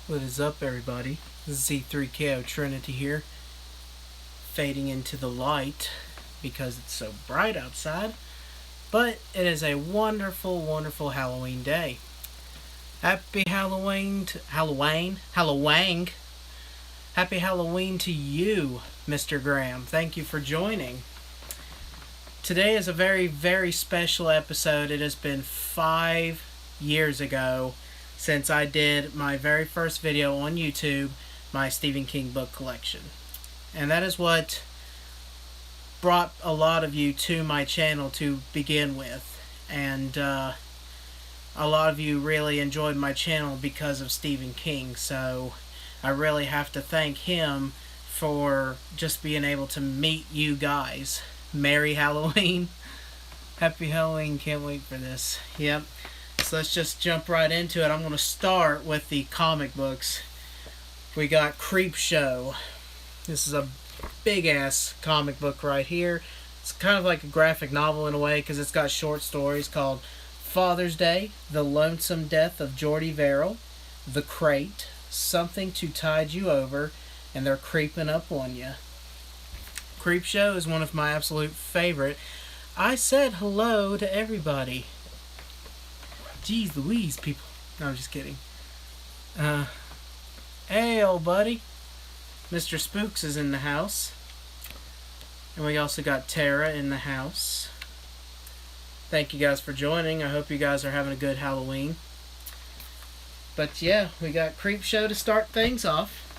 What is up, everybody? Z3KO Trinity here, fading into the light because it's so bright outside. But it is a wonderful, wonderful Halloween day. Happy Halloween, Halloween. Happy Halloween to you, Mr. Graham. Thank you for joining. Today is a very, very special episode. It has been 5 years ago since I did my very first video on YouTube, my Stephen King book collection. And that is what brought a lot of you to my channel to begin with. And a lot of you really enjoyed my channel because of Stephen King. So I really have to thank him for just being able to meet you guys. Merry Halloween. Happy Halloween. Can't wait for this. Yep. So let's just jump right into it. I'm going to start with the comic books. We got Creepshow. This is a big-ass comic book right here. It's kind of like a graphic novel in a way because it's got short stories called Father's Day, The Lonesome Death of Jordy Verrill, The Crate, Something to Tide You Over, and They're Creeping Up on You. Creepshow is one of my absolute favorite. I said hello to everybody. Jeez Louise, people. No, I'm just kidding. Hey, old buddy. Mr. Spooks is in the house. And we also got Tara in the house. Thank you guys for joining. I hope you guys are having a good Halloween. But yeah, we got Creepshow to start things off.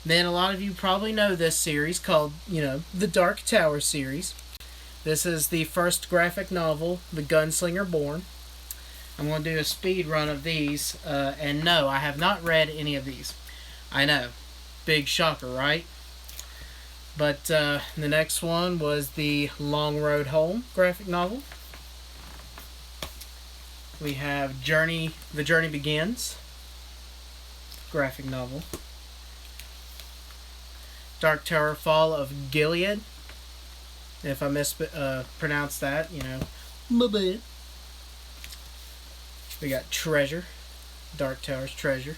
Then a lot of you probably know this series called, the Dark Tower series. This is the first graphic novel, The Gunslinger Born. I'm going to do a speed run of these, and no, I have not read any of these. I know, big shocker, right? But the next one was the Long Road Home graphic novel. We have The Journey Begins graphic novel. Dark Tower Fall of Gilead. If I mispronounced that, my bad. We got Treasure, Dark Tower's Treasure.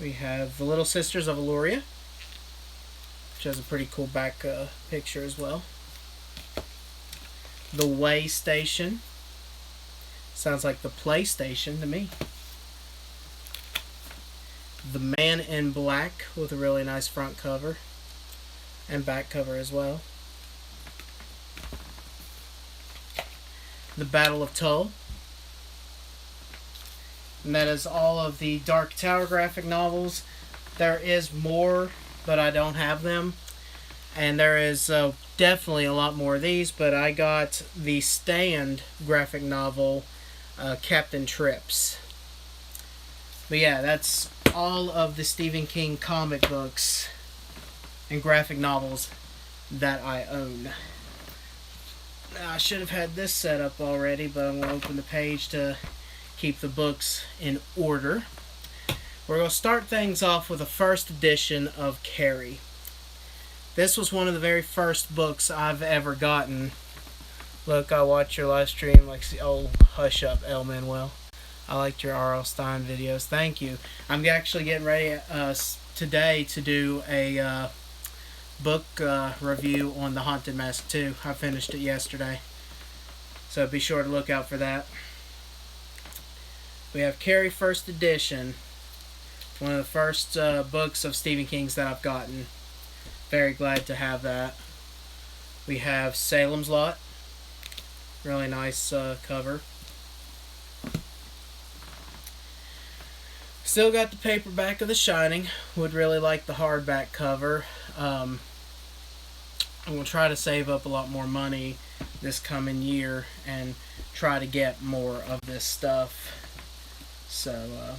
We have The Little Sisters of Eluria, which has a pretty cool back picture as well. The Way Station. Sounds like the PlayStation to me. The Man in Black with a really nice front cover and back cover as well. The Battle of Tull. And that is all of the Dark Tower graphic novels. There is more, but I don't have them. And there is definitely a lot more of these, but I got the Stand graphic novel, Captain Trips. But yeah, that's all of the Stephen King comic books and graphic novels that I own. Now, I should have had this set up already, but I'm going to open the page to keep the books in order. We're going to start things off with the first edition of Carrie. This was one of the very first books I've ever gotten. Look, I watched your live stream. Hush up, El Manuel. I liked your R.L. Stein videos. Thank you. I'm actually getting ready today to do a book review on The Haunted Mask 2. I finished it yesterday. So be sure to look out for that. We have Carrie First Edition. One of the first books of Stephen King's that I've gotten. Very glad to have that. We have Salem's Lot. Really nice cover. Still got the paperback of The Shining. Would really like the hardback cover. I'm going to try to save up a lot more money this coming year and try to get more of this stuff. So,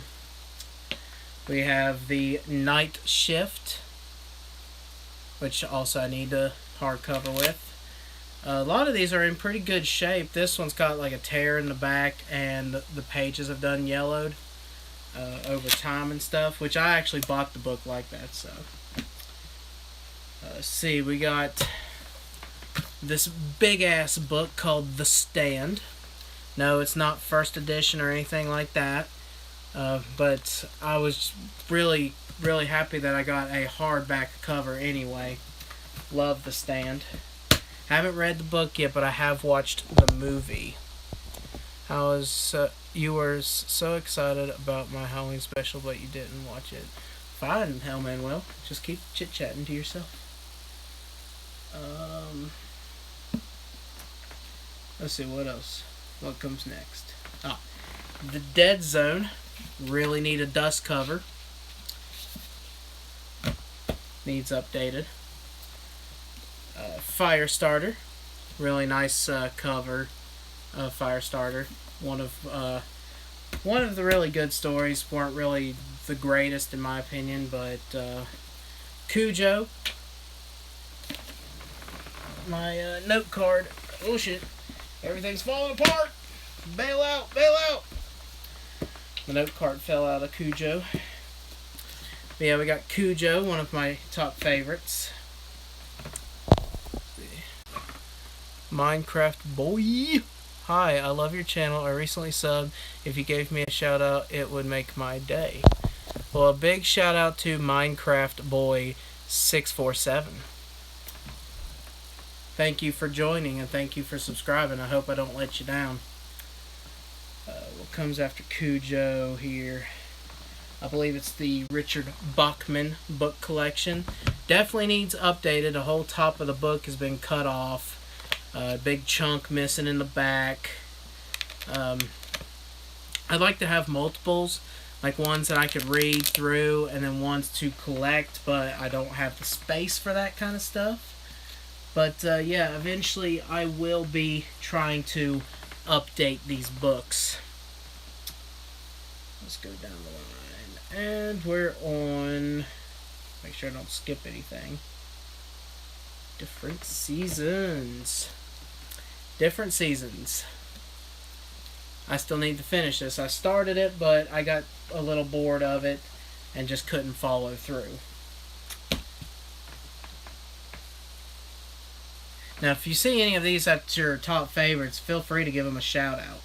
we have the Night Shift, which also I need a hardcover with. A lot of these are in pretty good shape. This one's got like a tear in the back and the pages have done yellowed over time and stuff, which I actually bought the book like that, so. Let's see, we got this big-ass book called The Stand. No, it's not first edition or anything like that. But I was really, really happy that I got a hardback cover anyway. Love The Stand. Haven't read the book yet, but I have watched the movie. You were so excited about my Halloween special, but you didn't watch it. Fine, Hell Manuel. Just keep chit chatting to yourself. Let's see what else. What comes next? The Dead Zone. Really need a dust cover. Needs updated. Firestarter. Really nice cover of Firestarter. One of the really good stories. Weren't really the greatest in my opinion, but Cujo. My note card. Oh shit. Everything's falling apart. Bail out. Bail out. The note card fell out of Cujo. But yeah, we got Cujo, one of my top favorites. Minecraft Boy. Hi, I love your channel. I recently subbed. If you gave me a shout out, it would make my day. Well, a big shout out to Minecraft Boy 647. Thank you for joining and thank you for subscribing. I hope I don't let you down. What comes after Cujo here? I believe it's the Richard Bachman book collection. Definitely needs updated. The whole top of the book has been cut off. Big chunk missing in the back. I'd like to have multiples, like ones that I could read through and then ones to collect, but I don't have the space for that kind of stuff. But yeah, eventually I will be trying to update these books. Let's go down the line. And we're on... Make sure I don't skip anything. Different seasons. Different seasons. I still need to finish this. I started it, but I got a little bored of it and just couldn't follow through. Now, if you see any of these that's your top favorites, feel free to give them a shout out.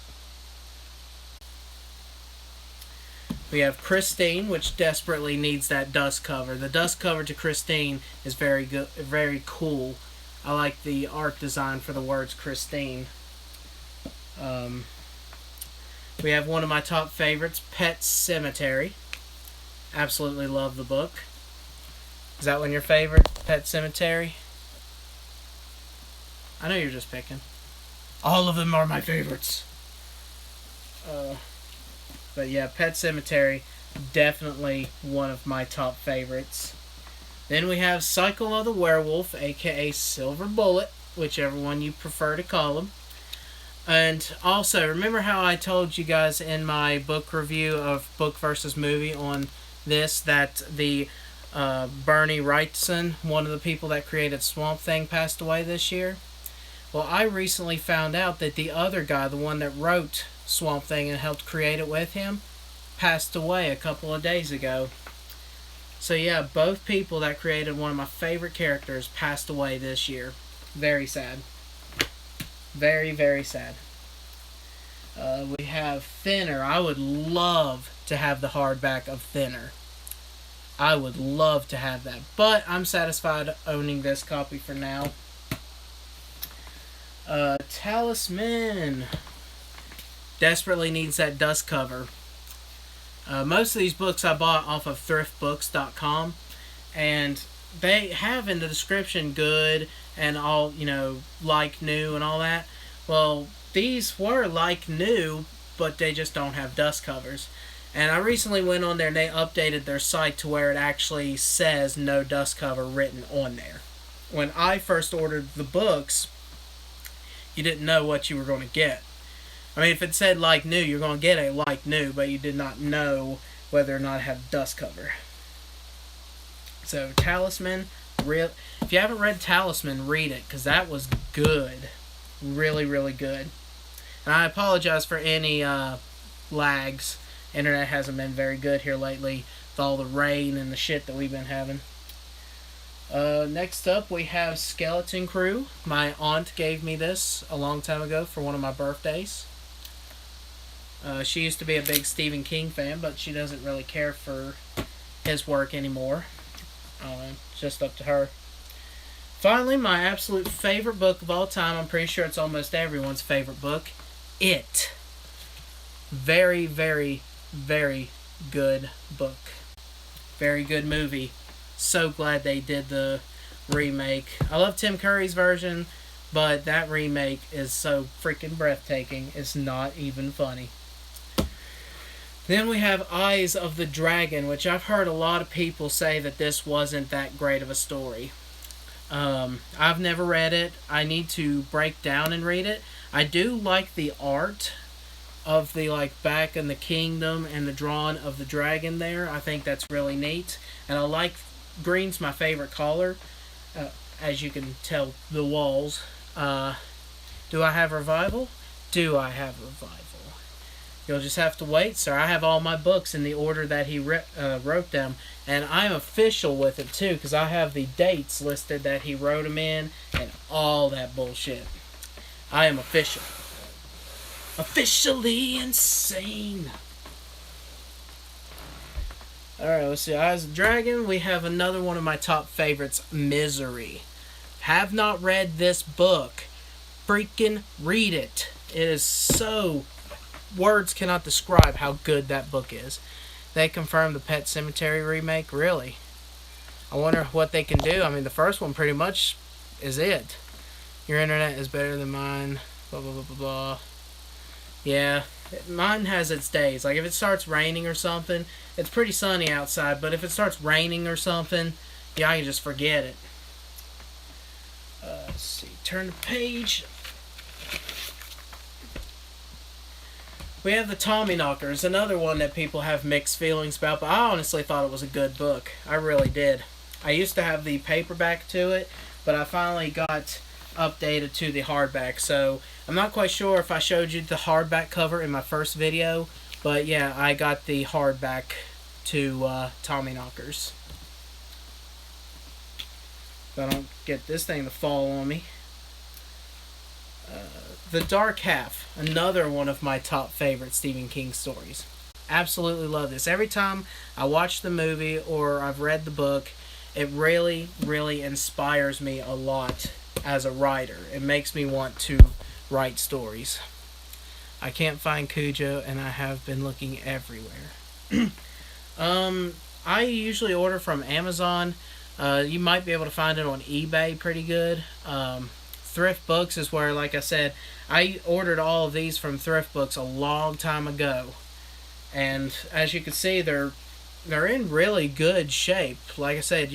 We have Christine, which desperately needs that dust cover. The dust cover to Christine is very good, very cool. I like the art design for the words Christine. We have one of my top favorites, Pet Sematary. Absolutely love the book. Is that one your favorite, Pet Sematary? I know you're just picking. All of them are my favorites. But yeah, Pet Sematary, definitely one of my top favorites. Then we have Cycle of the Werewolf, aka Silver Bullet, whichever one you prefer to call him. And also, remember how I told you guys in my book review of Book versus Movie on this that the Bernie Wrightson, one of the people that created Swamp Thing, passed away this year? Well, I recently found out that the other guy, the one that wrote Swamp Thing and helped create it with him, passed away a couple of days ago. So yeah, both people that created one of my favorite characters passed away this year. Very sad. Very, very sad. We have Thinner. I would love to have the hardback of Thinner. I would love to have that. But I'm satisfied owning this copy for now. Talisman. Desperately needs that dust cover. Most of these books I bought off of thriftbooks.com, and they have in the description good and all, you know, like new and all that. Well, these were like new, but they just don't have dust covers. And I recently went on there and they updated their site to where it actually says no dust cover written on there. When I first ordered the books, you didn't know what you were going to get. I mean, if it said like new, you're going to get a like new, but you did not know whether or not it had dust cover. So, Talisman, if you haven't read Talisman, read it, because that was good. Really, really good. And I apologize for any lags. Internet hasn't been very good here lately with all the rain and the shit that we've been having. Next up, we have Skeleton Crew. My aunt gave me this a long time ago for one of my birthdays. She used to be a big Stephen King fan, but she doesn't really care for his work anymore. It's just up to her. Finally, my absolute favorite book of all time. I'm pretty sure it's almost everyone's favorite book. It. Very, very, very good book. Very good movie. So glad they did the remake. I love Tim Curry's version, but that remake is so freaking breathtaking. It's not even funny. Then we have Eyes of the Dragon, which I've heard a lot of people say that this wasn't that great of a story. I've never read it. I need to break down and read it. I do like the art of the back in the kingdom and the drawing of the dragon there. I think that's really neat. And I like green's my favorite color. As you can tell, the walls. Do I have revival? Do I have revival? You'll just have to wait, sir. I have all my books in the order that he wrote them. And I'm official with it, too, because I have the dates listed that he wrote them in and all that bullshit. I am official. Officially insane. Alright, let's see. Eyes of the Dragon. We have another one of my top favorites, Misery. Have not read this book. Freaking read it. It is so... Words cannot describe how good that book is. They confirmed the Pet Sematary remake. Really? I wonder what they can do. I mean, the first one pretty much is it. Your internet is better than mine. Blah, blah, blah, blah, blah. Yeah, mine has its days. Like, if it starts raining or something, it's pretty sunny outside, but if it starts raining or something, yeah, I can just forget it. Let's see. Turn the page. We have the Tommyknockers, another one that people have mixed feelings about, but I honestly thought it was a good book. I really did. I used to have the paperback to it, but I finally got updated to the hardback, so I'm not quite sure if I showed you the hardback cover in my first video, but yeah, I got the hardback to Tommyknockers. So I don't get this thing to fall on me. The Dark Half, another one of my top favorite Stephen King stories. Absolutely love this. Every time I watch the movie or I've read the book, it really, really inspires me a lot as a writer. It makes me want to write stories. I can't find Cujo, and I have been looking everywhere. I usually order from Amazon. You might be able to find it on eBay pretty good. Thrift Books is where, like I said, I ordered all of these from Thrift Books a long time ago. And as you can see, they're in really good shape. Like I said,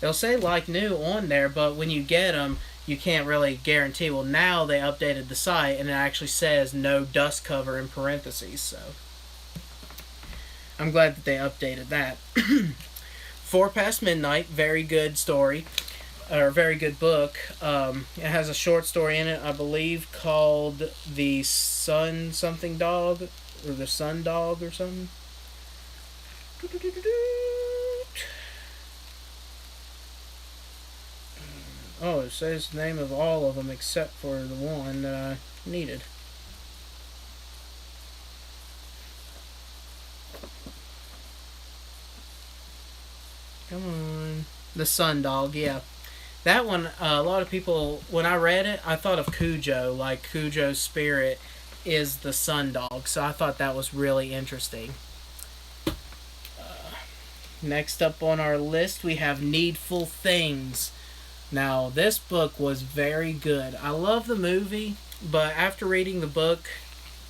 it'll say like new on there, but when you get them, you can't really guarantee. Well, now they updated the site, and it actually says no dust cover in parentheses, so I'm glad that they updated that. 4 Past Midnight, very good story. Or very good book. It has a short story in it, I believe, called The Sun Something Dog, or The Sun Dog, or something. Oh, it says the name of all of them except for the one that I needed. Come on. The Sun Dog, yeah. That one, a lot of people, when I read it, I thought of Cujo, like Cujo's spirit is the sun dog, so I thought that was really interesting. Next up on our list, we have Needful Things. Now, this book was very good. I love the movie, but after reading the book,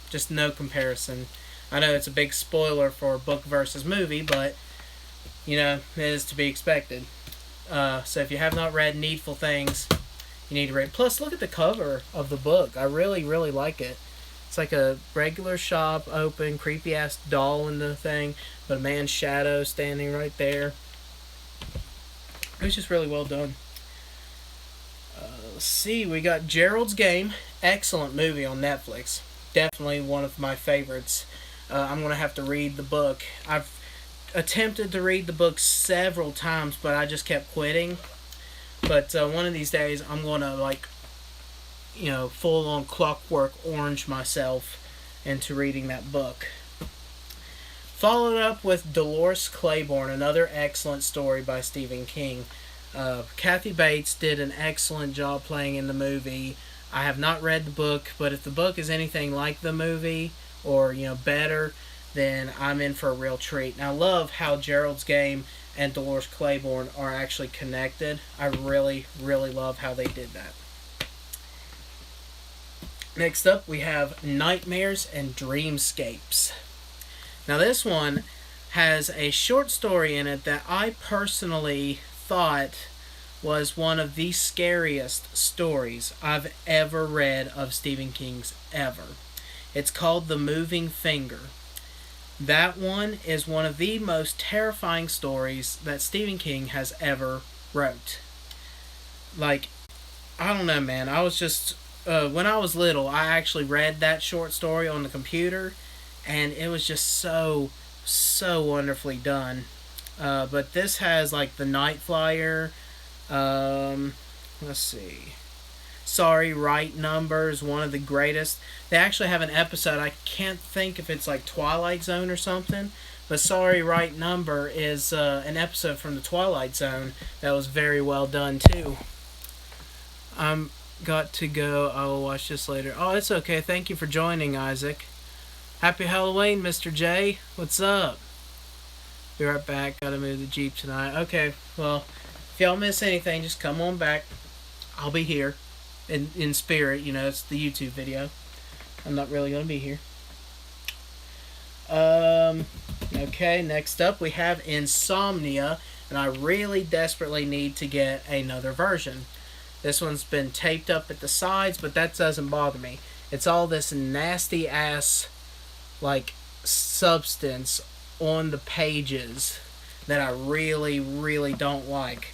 just no comparison. I know it's a big spoiler for book versus movie, but, you know, it is to be expected. So if you have not read Needful Things, you need to read. Plus, look at the cover of the book. I really, really like it. It's like a regular shop, open, creepy-ass doll in the thing, but a man's shadow standing right there. It was just really well done. Let's see, we got Gerald's Game. Excellent movie on Netflix. Definitely one of my favorites. I'm going to have to read the book. I've attempted to read the book several times, but I just kept quitting. But one of these days, I'm going to, full-on Clockwork Orange myself into reading that book. Followed up with Dolores Claiborne, another excellent story by Stephen King. Kathy Bates did an excellent job playing in the movie. I have not read the book, but if the book is anything like the movie, or better, then I'm in for a real treat. And I love how Gerald's Game and Dolores Claiborne are actually connected. I really, really love how they did that. Next up, we have Nightmares and Dreamscapes. Now this one has a short story in it that I personally thought was one of the scariest stories I've ever read of Stephen King's ever. It's called The Moving Finger. That one is one of the most terrifying stories that Stephen King has ever wrote. Like, I don't know, man. I was just, when I was little, I actually read that short story on the computer, and it was just so wonderfully done. But this has, like, the Night Flyer, let's see. Sorry, Right Number is one of the greatest. They actually have an episode, I can't think if it's like Twilight Zone or something, but Sorry, Right Number is an episode from the Twilight Zone that was very well done too. I'm got to go. I will watch this later. Oh, it's okay. Thank you for joining, Isaac. Happy Halloween, Mr. J. What's up? Be right back. Gotta move the Jeep tonight. Okay, well, if y'all miss anything, just come on back. I'll be here. In spirit, it's the YouTube video. I'm not really going to be here. Okay, next up we have Insomnia, and I really desperately need to get another version. This one's been taped up at the sides, but that doesn't bother me. It's all this nasty ass, like, substance on the pages that I really, really don't like.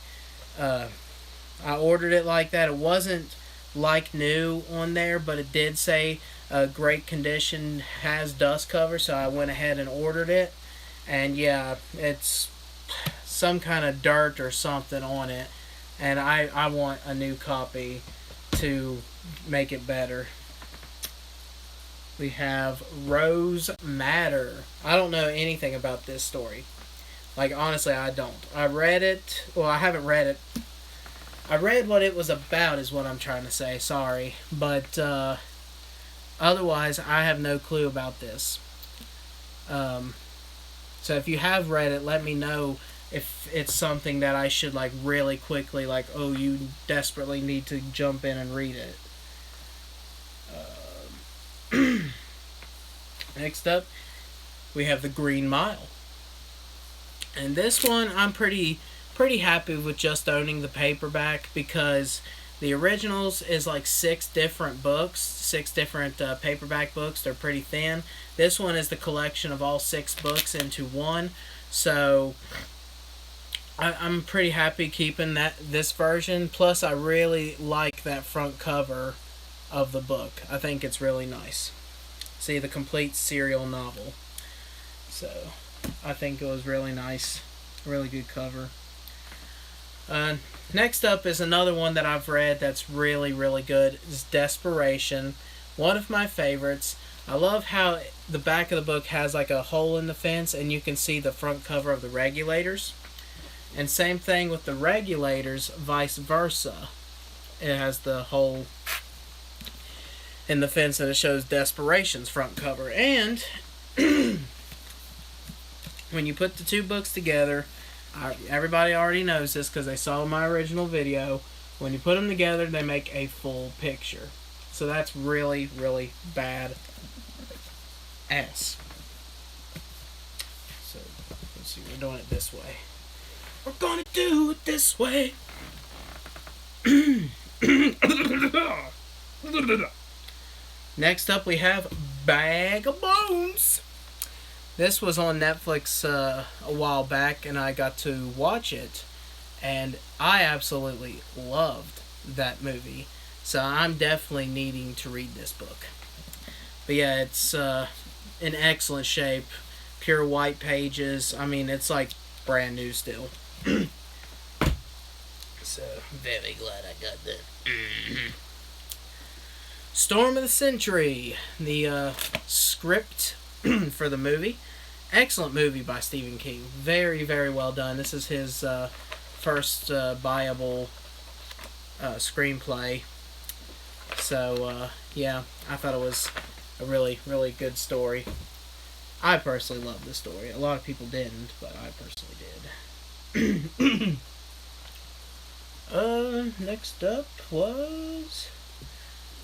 I ordered it like that. It wasn't like new on there, but it did say great condition, has dust cover, so I went ahead and ordered it. And yeah, it's some kind of dirt or something on it, and I want a new copy to make it better. We have Rose Madder. I don't know anything about this story. Like, honestly, I don't. I read it. Well, I haven't read it. I read what it was about is what I'm trying to say. Sorry. But, otherwise, I have no clue about this. So if you have read it, let me know if it's something that I should, like, really quickly, like, oh, you desperately need to jump in and read it. Next up, we have The Green Mile. And this one, I'm pretty happy with just owning the paperback, because the originals is like 6 different books, 6 different paperback books. They're pretty thin. This one is the collection of all 6 books into one. So I'm pretty happy keeping this version. Plus, I really like that front cover of the book. I think it's really nice. See, the complete serial novel. So I think it was really nice. Really good cover. Next up is another one that I've read that's really, really good. It's Desperation. One of my favorites. I love how the back of the book has like a hole in the fence, and you can see the front cover of the Regulators. And same thing with the Regulators, vice versa. It has the hole in the fence, and it shows Desperation's front cover. And when you put the 2 books together, everybody already knows this because they saw my original video. When you put them together, they make a full picture. So that's really, really bad ass. So let's see, we're doing it this way. We're gonna do it this way. Next up, we have Bag of Bones. This was on Netflix a while back, and I got to watch it, and I absolutely loved that movie. So I'm definitely needing to read this book. But yeah, it's in excellent shape. Pure white pages. I mean, it's like brand new still. So, very glad I got that. Storm of the Century, the script for the movie. Excellent movie by Stephen King. Very, very well done. This is his first viable screenplay. So, yeah, I thought it was a really, really good story. I personally loved the story. A lot of people didn't, but I personally did. Next up was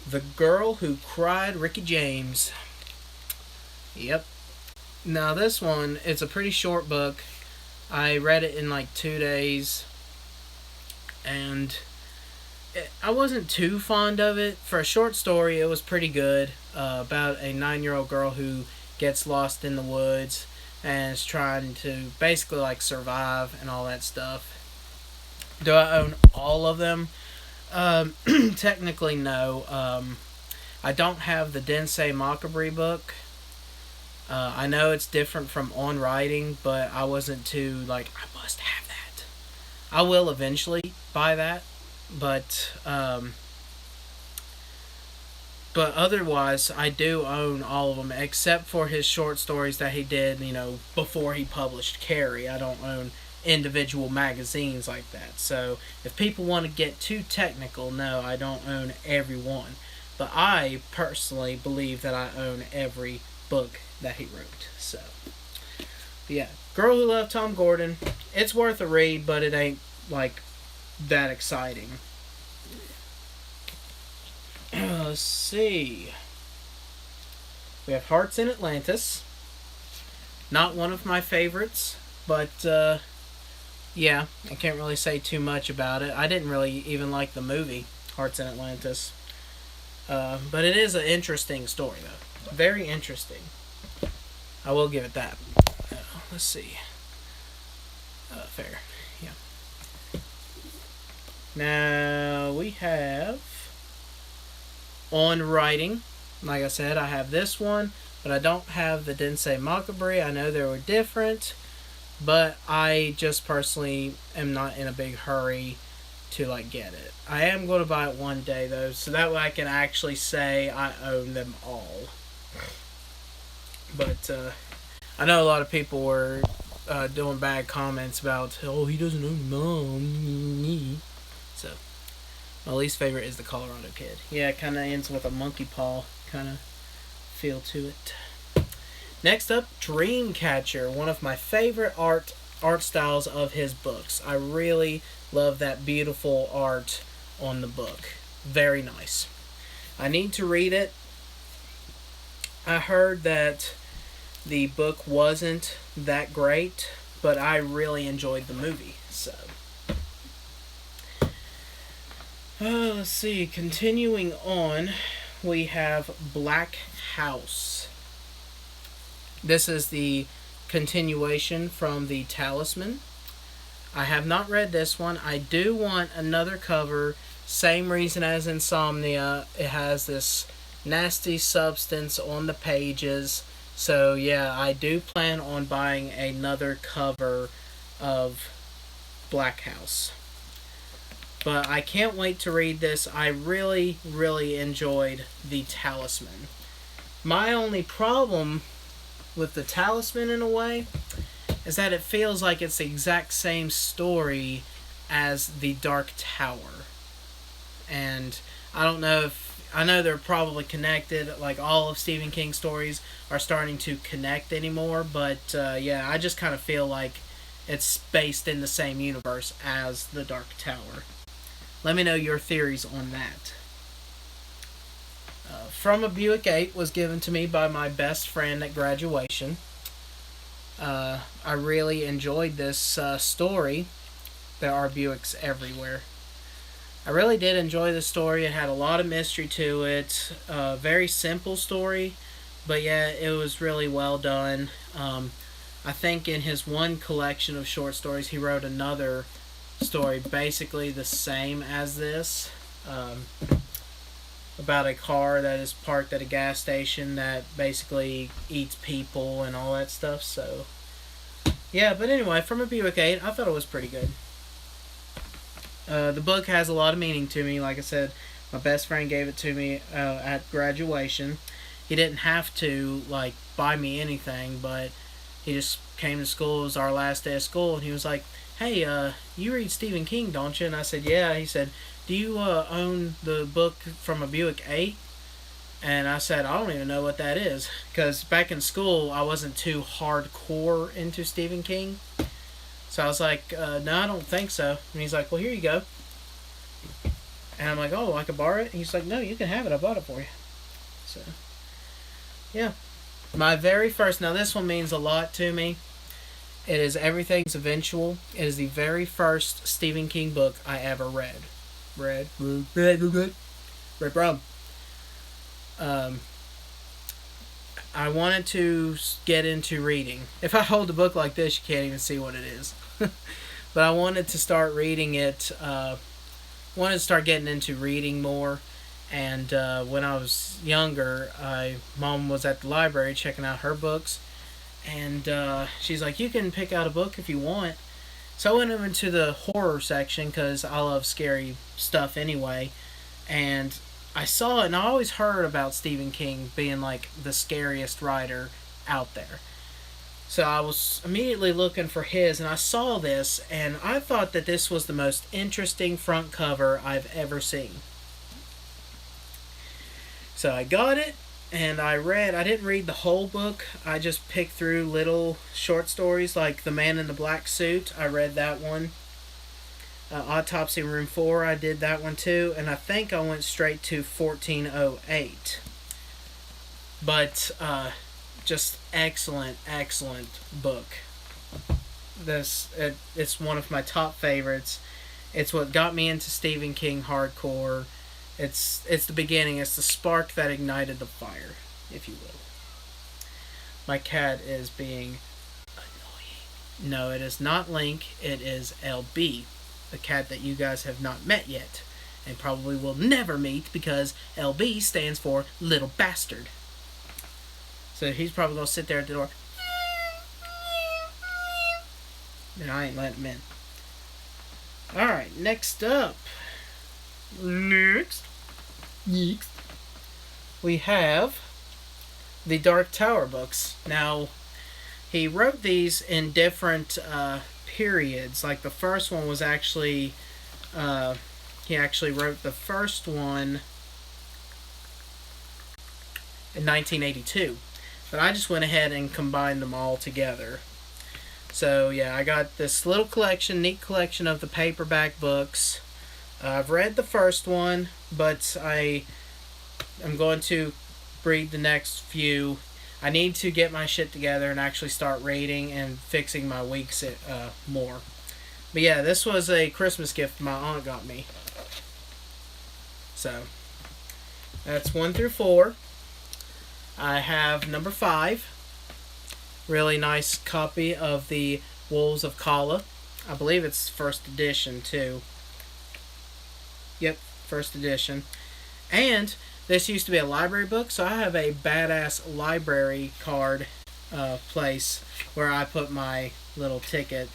The Girl Who Cried Ricky James. Yep. Now this one, it's a pretty short book. I read it in like 2 days, and I wasn't too fond of it. For a short story, it was pretty good. About a 9-year-old girl who gets lost in the woods and is trying to basically like survive and all that stuff. Do I own all of them? Technically, no. I don't have the Densei Makabri book. I know it's different from On Writing, but I wasn't too like, I must have that. I will eventually buy that, but otherwise, I do own all of them except for his short stories that he did, before he published Carrie. I don't own individual magazines like that. So if people want to get too technical, no, I don't own every one. But I personally believe that I own every book that he wrote. So, but yeah, Girl Who Loved Tom Gordon. It's worth a read, but it ain't like that exciting. Let's see. We have Hearts in Atlantis. Not one of my favorites, but yeah, I can't really say too much about it. I didn't really even like the movie Hearts in Atlantis. But it is an interesting story, though. Very interesting. I will give it that. Let's see. Fair. Yeah. Now, we have On Writing. Like I said, I have this one, but I don't have the Densei Makabri. I know they were different, but I just personally am not in a big hurry to like get it. I am going to buy it one day though, so that way I can actually say I own them all. But I know a lot of people were doing bad comments about, oh, he doesn't own them all. So my least favorite is the Colorado Kid. Yeah, it kind of ends with a monkey paw kind of feel to it. Next up, Dreamcatcher, one of my favorite art styles of his books. I really love that beautiful art on the book. Very nice. I need to read it. I heard that the book wasn't that great, but I really enjoyed the movie. So, let's see. Continuing on, we have Black House. This is the continuation from the Talisman. I have not read this one. I do want another cover. Same reason as Insomnia. It has this nasty substance on the pages. So yeah, I do plan on buying another cover of Black House. But I can't wait to read this. I really, really enjoyed the Talisman. My only problem with the Talisman, in a way, is that it feels like it's the exact same story as the Dark Tower. And I don't know if... I know they're probably connected, like all of Stephen King's stories are starting to connect anymore, but yeah, I just kind of feel like it's based in the same universe as the Dark Tower. Let me know your theories on that. From a Buick 8 was given to me by my best friend at graduation. I really enjoyed this story. There are Buicks everywhere. I really did enjoy the story. It had a lot of mystery to it. Very simple story, but yeah, it was really well done. I think in his one collection of short stories, he wrote another story basically the same as this. About a car that is parked at a gas station that basically eats people and all that stuff. So, yeah, but anyway, from a Buick 8, I thought it was pretty good. The book has a lot of meaning to me. Like I said, My best friend gave it to me at graduation. He didn't have to like buy me anything, but he just came to school. It was our last day of school, and he was like, "Hey, you read Stephen King, don't you?" And I said, "Yeah." He said, "Do you own the book from a Buick 8?" And I said, "I don't even know what that is." Because back in school, I wasn't too hardcore into Stephen King. So I was like, "No, I don't think so." And he's like, "Well, here you go." And I'm like, "Oh, I could borrow it?" And he's like, "No, you can have it. I bought it for you." So, yeah. My very first, now this one means a lot to me. It is Everything's Eventual. It is the very first Stephen King book I ever read. Read, bro. Um, I wanted to get into reading. If I hold the book like this, you can't even see what it is. But I wanted to start reading it. Wanted to start getting into reading more. And when I was younger, mom was at the library checking out her books, and she's like, "You can pick out a book if you want." So I went into the horror section because I love scary stuff anyway, and I saw it, and I always heard about Stephen King being like the scariest writer out there. So I was immediately looking for his, and I saw this, and I thought that this was the most interesting front cover I've ever seen. So I got it, and I didn't read the whole book. I just picked through little short stories like The Man in the Black Suit. I read that one. Autopsy Room 4, I did that one too. And I think I went straight to 1408. But just excellent, excellent book. It's one of my top favorites. It's what got me into Stephen King hardcore. It's the beginning. It's the spark that ignited the fire, if you will. My cat is being annoying. No, it is not Link. It is LB, the cat that you guys have not met yet, and probably will never meet because LB stands for Little Bastard. So he's probably gonna sit there at the door. And I ain't letting him in. Alright, next up. Next. We have the Dark Tower books. Now, he wrote these in different periods. Like the first one was actually, he actually wrote the first one in 1982. But I just went ahead and combined them all together. So yeah, I got this little collection, neat collection of the paperback books. I've read the first one, but I'm going to read the next few. I need to get my shit together and actually start reading and fixing my weeks more. But yeah, this was a Christmas gift my aunt got me. So, that's 1 through 4. I have number 5. Really nice copy of the Wolves of Kala. I believe it's first edition too. Yep, first edition. And this used to be a library book, so I have a badass library card place where I put my little ticket.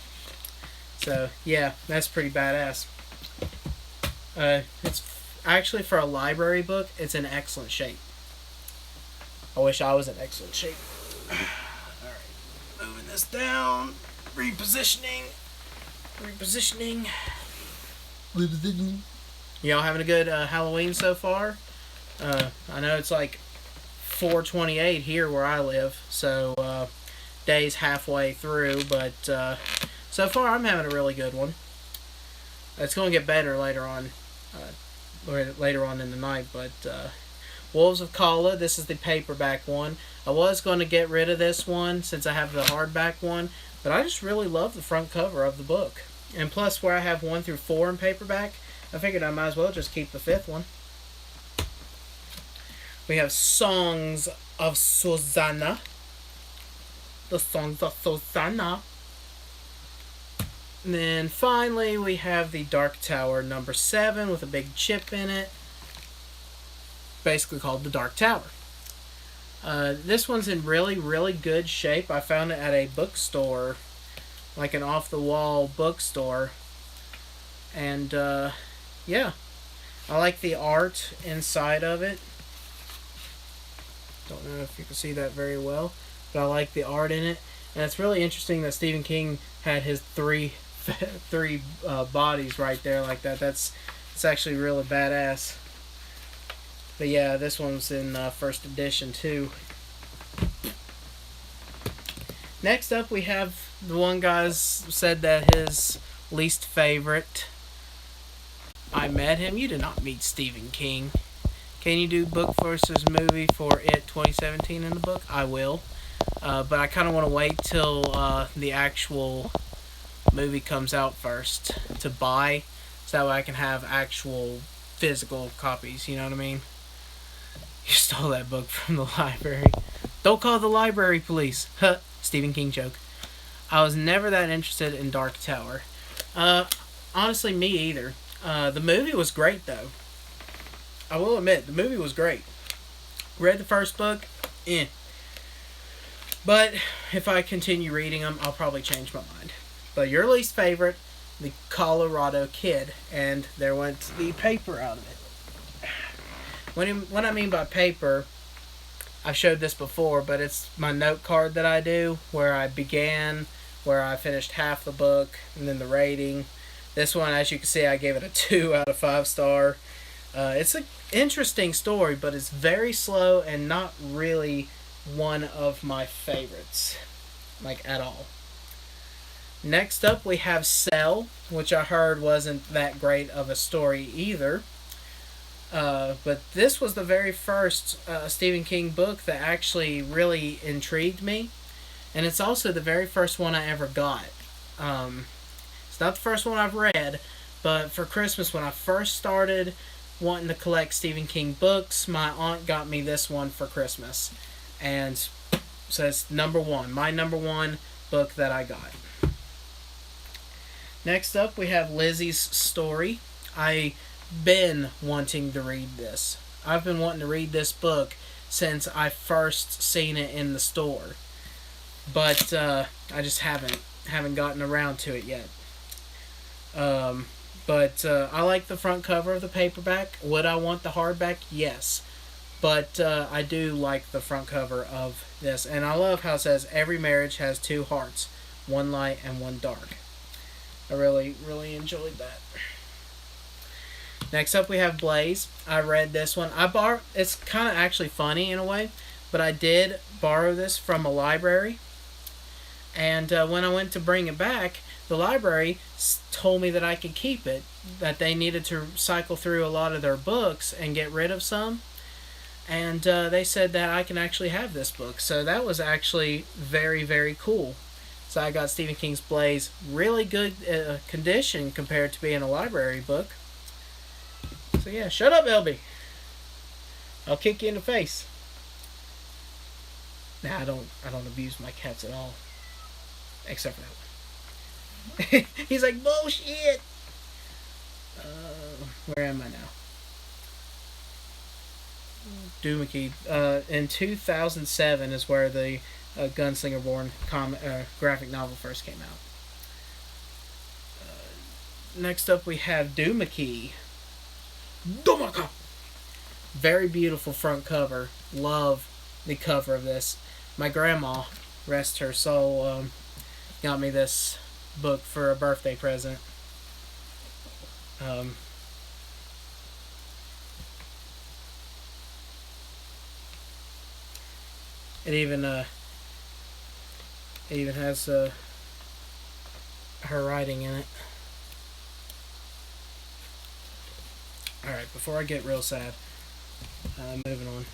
So yeah, that's pretty badass. It's actually, for a library book, it's in excellent shape. I wish I was in excellent shape. Alright, moving this down. Repositioning. Y'all having a good Halloween so far? I know it's like 4:28 here where I live, so day's halfway through, but so far I'm having a really good one. It's going to get better later on in the night, but Wolves of Kala, this is the paperback one. I was going to get rid of this one since I have the hardback one, but I just really love the front cover of the book. And plus, where I have 1 through 4 in paperback, I figured I might as well just keep the 5th one. We have Songs of Susanna. The Songs of Susanna. And then finally, we have the Dark Tower number 7 with a big chip in it. Basically called the Dark Tower. This one's in really, really good shape. I found it at a bookstore, like an off-the-wall bookstore. And, yeah. I like the art inside of it. Don't know if you can see that very well, but I like the art in it. And it's really interesting that Stephen King had his three bodies right there like that. It's actually really badass. But yeah, this one's in first edition too. Next up, we have the one guy's said that his least favorite. I met him. You did not meet Stephen King. Can you do book versus movie for It 2017 in the book? I will. But I kind of want to wait till the actual movie comes out first to buy, so that way I can have actual physical copies. You know what I mean? You stole that book from the library. Don't call the library police. Huh. Stephen King joke. I was never that interested in Dark Tower. Honestly, me either. The movie was great, though. I will admit, the movie was great. Read the first book, But if I continue reading them, I'll probably change my mind. But your least favorite, The Colorado Kid, and there went the paper out of it. What I mean by paper, I've showed this before, but it's my note card that I do, where I began, where I finished half the book, and then the rating. This one, as you can see, I gave it a 2 out of 5 star. It's an interesting story, but it's very slow and not really one of my favorites, like at all. Next up, we have Cell, which I heard wasn't that great of a story either. But this was the very first Stephen King book that actually really intrigued me. And it's also the very first one I ever got. It's not the first one I've read, but for Christmas, when I first started wanting to collect Stephen King books, my aunt got me this one for Christmas. And so it's number one, my number one book that I got. Next up, we have Lizzie's Story. I've been wanting to read this. I've been wanting to read this book since I first seen it in the store. But I just haven't gotten around to it yet. But I like the front cover of the paperback. Would I want the hardback? Yes. But I do like the front cover of this. And I love how it says, every marriage has two hearts, one light and one dark. I really, really enjoyed that. Next up, we have Blaze. I read this one. It's kind of actually funny in a way, but I did borrow this from a library. And when I went to bring it back, the library told me that I could keep it, that they needed to cycle through a lot of their books and get rid of some. And they said that I can actually have this book. So that was actually very, very cool. So I got Stephen King's Blaze. Really good condition compared to being a library book. So yeah, shut up, LB. I'll kick you in the face. Nah, I don't abuse my cats at all. Except for that one. He's like, bullshit! Where am I now? Doohickey. In 2007 is where the Gunslinger Born graphic novel first came out. Next up we have Doohickey. Domaka! Very beautiful front cover. Love the cover of this. My grandma, rest her soul, got me this book for a birthday present. It even has her writing in it. Alright, before I get real sad, moving on.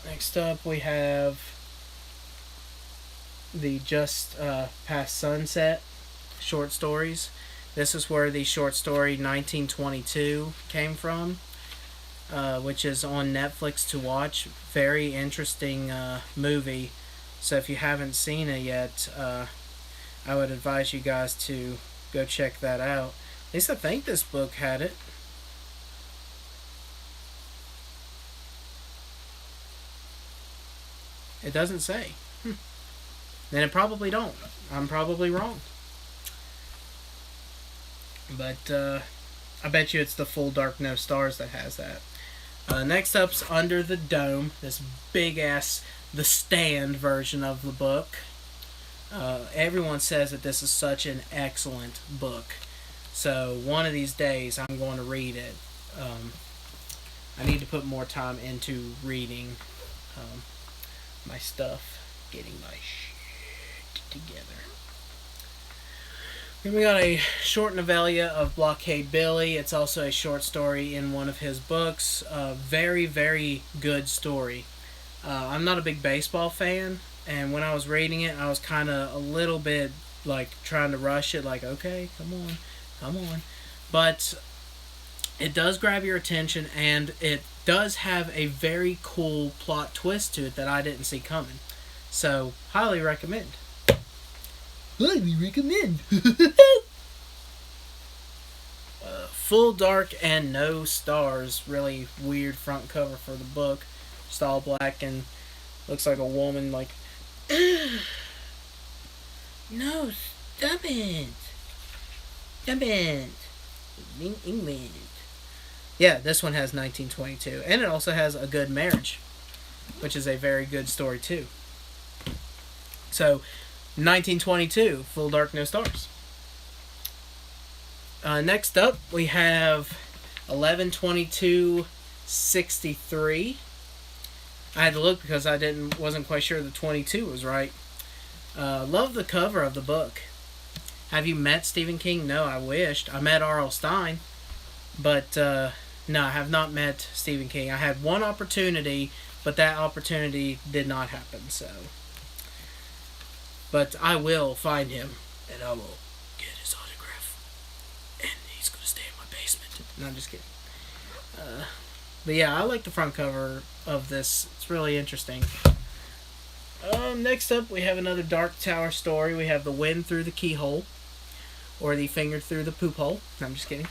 Next up, we have the Just Past Sunset short stories. This is where the short story 1922 came from, which is on Netflix to watch. Very interesting movie. So if you haven't seen it yet, I would advise you guys to go check that out. At least I think this book had it. It doesn't say. Then it probably don't. I'm probably wrong. But I bet you it's the Full Dark No Stars that has that. Next up's Under the Dome, this big ass The Stand version of the book. Everyone says that this is such an excellent book. So one of these days I'm going to read it. I need to put more time into reading my stuff, getting my shit together. Then we got a short novella of Blockade Billy. It's also a short story in one of his books. Very, very good story. I'm not a big baseball fan, and when I was reading it, I was kind of a little bit like trying to rush it, like, okay, come on. But it does grab your attention, and it does have a very cool plot twist to it that I didn't see coming. So, highly recommend. Full Dark and No Stars. Really weird front cover for the book. Just all black and looks like a woman like, no, stop it. Stop it. England. Yeah, this one has 1922. And it also has A Good Marriage, which is a very good story too. So, 1922, Full Dark No Stars. Next up, we have 11/22/63. I had to look because I wasn't quite sure the 22 was right. Love the cover of the book. Have you met Stephen King? No, I wished. I met R.L. Stine, but no, I have not met Stephen King. I had one opportunity, but that opportunity did not happen. So, but I will find him, and I will get his autograph, and he's gonna stay in my basement. No, I'm just kidding. But yeah, I like the front cover of this. It's really interesting. Next up, we have another Dark Tower story. We have The Wind Through the Keyhole, or The Finger Through the Poop Hole. No, I'm just kidding.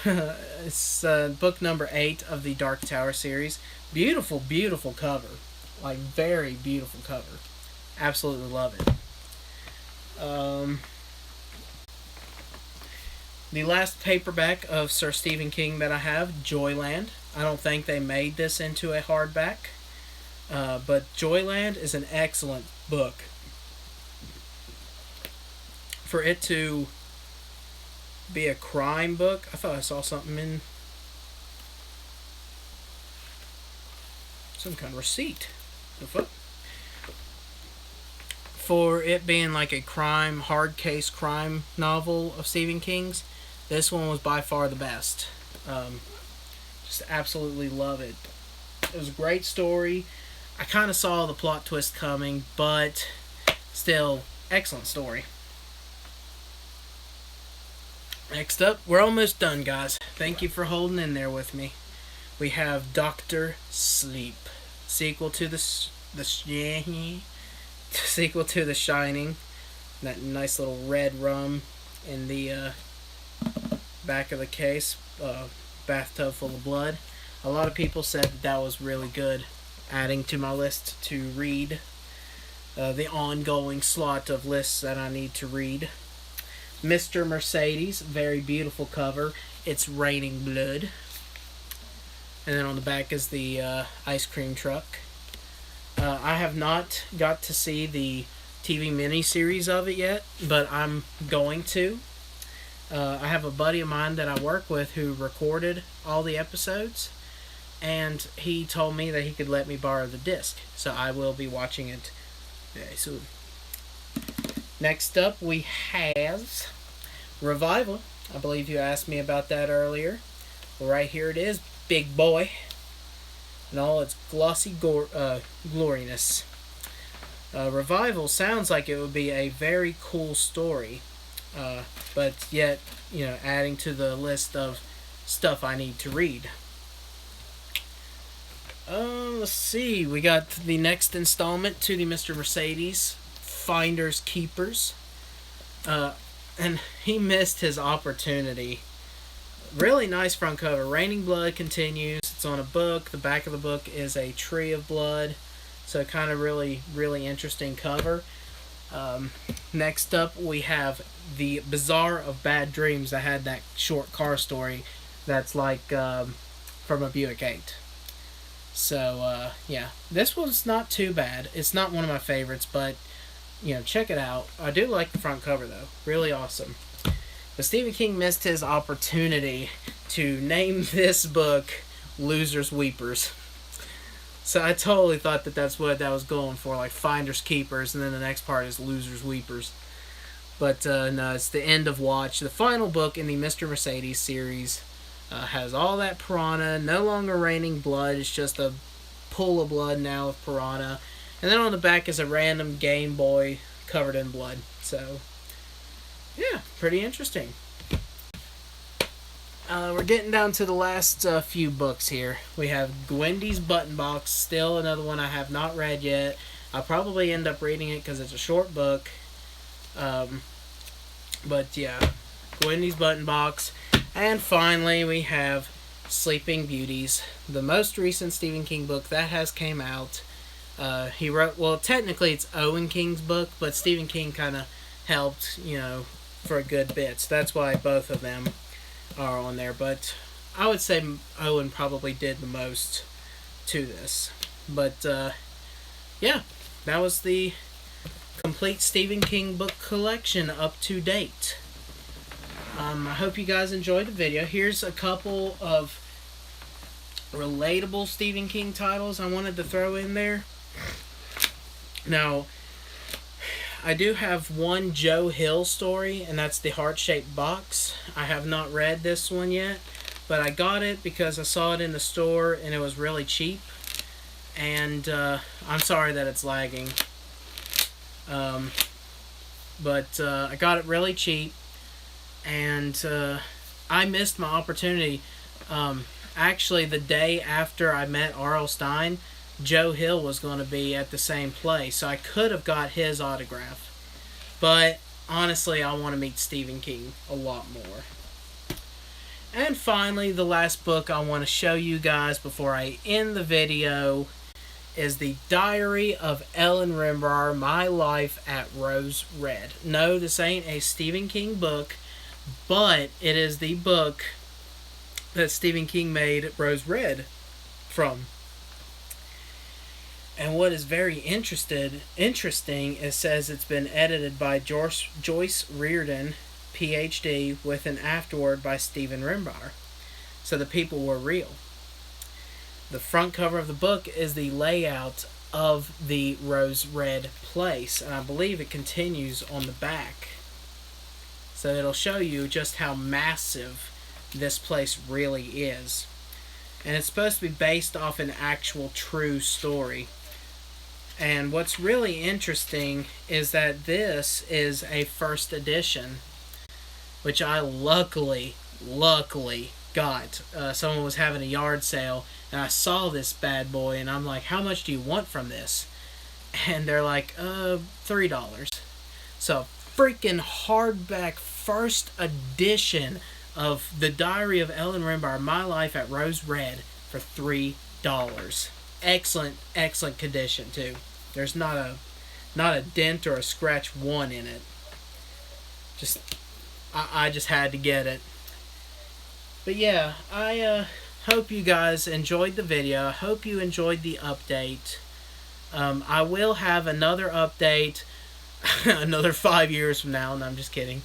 It's book number 8 of the Dark Tower series. Beautiful, beautiful cover. Like, very beautiful cover. Absolutely love it. The last paperback of Sir Stephen King that I have, Joyland. I don't think they made this into a hardback. But Joyland is an excellent book. For it to be a crime book, I thought I saw something in some kind of receipt. The fuck? For it being like a hard case crime novel of Stephen King's, this one was by far the best. Just absolutely love it. It was a great story. I kind of saw the plot twist coming, but still, excellent story. Next up, we're almost done, guys. Thank you for holding in there with me. We have Doctor Sleep, sequel to the sequel to The Shining. That nice little red rum in the back of the case, bathtub full of blood. A lot of people said that was really good. Adding to my list to read. The ongoing slot of lists that I need to read. Mr. Mercedes, very beautiful cover. It's raining blood. And then on the back is the ice cream truck. I have not got to see the TV miniseries of it yet, but I'm going to. I have a buddy of mine that I work with who recorded all the episodes, and he told me that he could let me borrow the disc, so I will be watching it very soon. Next up, we have Revival. I believe you asked me about that earlier. Well, right here it is, big boy, in all its glossy gloriness. Revival sounds like it would be a very cool story, but yet, adding to the list of stuff I need to read. Let's see. We got the next installment to the Mr. Mercedes Finders Keepers. And he missed his opportunity. Really nice front cover. Raining Blood continues. It's on a book. The back of the book is a tree of blood. So kind of really, really interesting cover. Next up, we have the Bazaar of Bad Dreams. I had that short car story that's like from a Buick 8. So, yeah. This one's not too bad. It's not one of my favorites, but, check it out. I do like the front cover, though. Really awesome. But Stephen King missed his opportunity to name this book Losers Weepers. So I totally thought that that's what that was going for, like Finders Keepers, and then the next part is Losers Weepers. But no, it's the end of Watch. The final book in the Mr. Mercedes series has all that piranha, no longer raining blood. It's just a pool of blood now of piranha. And then on the back is a random Game Boy covered in blood. So, yeah, pretty interesting. We're getting down to the last few books here. We have Gwendy's Button Box, still another one I have not read yet. I'll probably end up reading it because it's a short book. But yeah, Gwendy's Button Box. And finally, we have Sleeping Beauties, the most recent Stephen King book that has came out. He wrote, well, technically it's Owen King's book, but Stephen King kind of helped, for a good bit. So that's why both of them are on there, but I would say Owen probably did the most to this. But yeah, that was the complete Stephen King book collection up to date. I hope you guys enjoyed the video. Here's a couple of relatable Stephen King titles I wanted to throw in there. Now, I do have one Joe Hill story, and that's the Heart-Shaped Box. I have not read this one yet, but I got it because I saw it in the store and it was really cheap. And I'm sorry that it's lagging. But I got it really cheap, and I missed my opportunity. Actually, the day after I met R.L. Stine, Joe Hill was going to be at the same place, so I could have got his autograph. But honestly, I want to meet Stephen King a lot more. And finally, the last book I want to show you guys before I end the video is The Diary of Ellen Rimbar, My Life at Rose Red. No, this ain't a Stephen King book, but it is the book that Stephen King made Rose Red from. And what is very interesting, it says it's been edited by Joyce Reardon, PhD, with an afterword by Stephen Rimbar. So the people were real. The front cover of the book is the layout of the Rose Red place, and I believe it continues on the back. So it'll show you just how massive this place really is. And it's supposed to be based off an actual true story. And what's really interesting is that this is a first edition, which I luckily got. Someone was having a yard sale, and I saw this bad boy, and I'm like, how much do you want from this? And they're like, $3. So, freaking hardback first edition of The Diary of Ellen Rimbar, My Life at Rose Red, for $3. Excellent condition, too. There's not a dent or a scratch one in it. I just had to get it. But yeah, I hope you guys enjoyed the video. I hope you enjoyed the update. I will have another update another 5 years from now. No, I'm just kidding.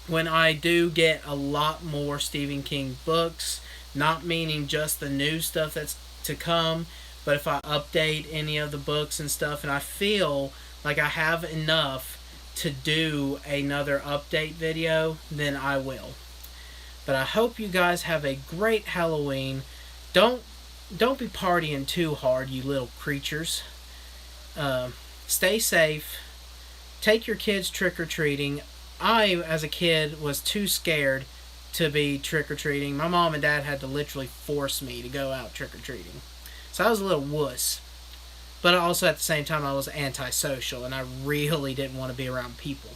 When I do get a lot more Stephen King books, not meaning just the new stuff that's to come, but if I update any of the books and stuff, and I feel like I have enough to do another update video, then I will. But I hope you guys have a great Halloween. Don't be partying too hard, you little creatures. Stay safe. Take your kids trick-or-treating. I, as a kid, was too scared to be trick-or-treating. My mom and dad had to literally force me to go out trick-or-treating. So I was a little wuss. But also at the same time, I was antisocial, and I really didn't want to be around people.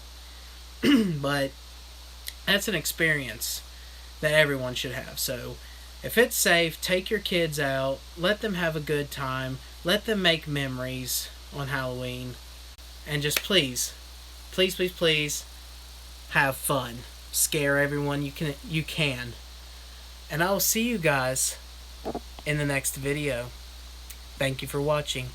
But that's an experience that everyone should have. So if it's safe, take your kids out. Let them have a good time. Let them make memories on Halloween. and just please, please, please, please have fun. Scare everyone you can. And I will see you guys in the next video. Thank you for watching.